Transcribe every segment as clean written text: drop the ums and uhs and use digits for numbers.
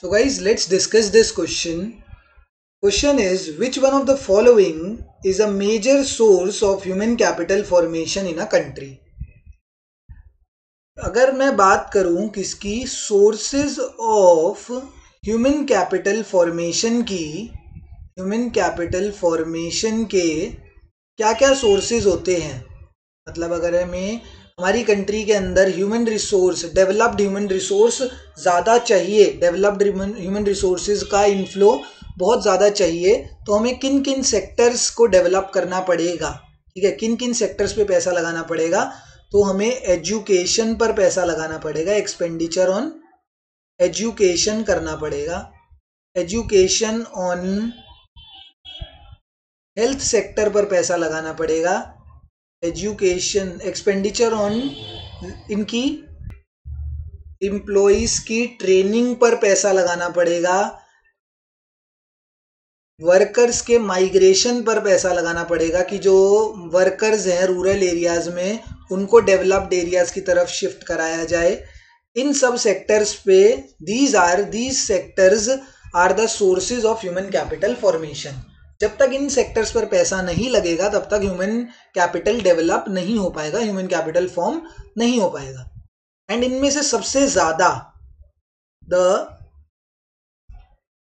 So guys, let's discuss this question. Question is, which one of the following is a major source of human capital formation in a country? अगर मैं बात करूं किसकी sources of human capital formation की, human capital formation के क्या क्या sources होते हैं, मतलब अगर हमें हमारी कंट्री के अंदर human resource, developed human resource ज़्यादा चाहिए, डेवलप्ड ह्यूमन रिसोर्सेज का इनफ्लो बहुत ज़्यादा चाहिए, तो हमें किन किन सेक्टर्स को डेवलप करना पड़ेगा, ठीक है, किन किन सेक्टर्स पे पैसा लगाना पड़ेगा? तो हमें एजुकेशन पर पैसा लगाना पड़ेगा, एक्सपेंडिचर ऑन एजुकेशन करना पड़ेगा, एजुकेशन ऑन हेल्थ सेक्टर पर पैसा लगाना पड़ेगा, एजुकेशन एक्सपेंडिचर ऑन इनकी एम्प्लॉइज की ट्रेनिंग पर पैसा लगाना पड़ेगा, वर्कर्स के माइग्रेशन पर पैसा लगाना पड़ेगा कि जो वर्कर्स हैं रूरल एरियाज में उनको डेवलप्ड एरियाज की तरफ शिफ्ट कराया जाए। इन सब सेक्टर्स पे these sectors are the sources of human capital formation. जब तक इन सेक्टर्स पर पैसा नहीं लगेगा तब तक ह्यूमन कैपिटल डेवलप नहीं हो पाएगा, ह्यूमन कैपिटल फॉर्म नहीं हो पाएगा। एंड इनमें से सबसे ज्यादा the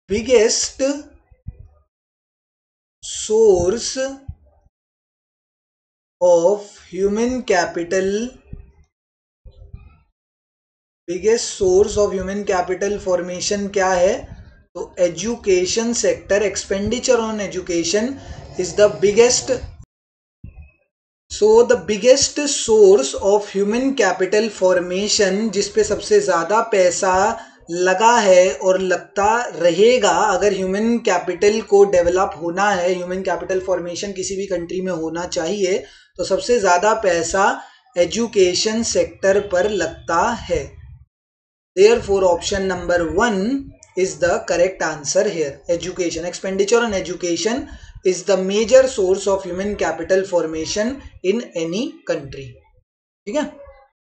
biggest source of human capital, biggest source of human capital formation क्या है? तो education sector, expenditure on education is the biggest, so the biggest source of human capital formation, जिसपे सबसे ज्यादा पैसा लगा है और लगता रहेगा अगर ह्यूमन कैपिटल को डेवलप होना है, ह्यूमन कैपिटल फॉर्मेशन किसी भी कंट्री में होना चाहिए, तो सबसे ज़्यादा पैसा एजुकेशन सेक्टर पर लगता है। Therefore option number 1 is the correct answer here. Education, expenditure on education is the major source of human capital formation in any country. ठीक है।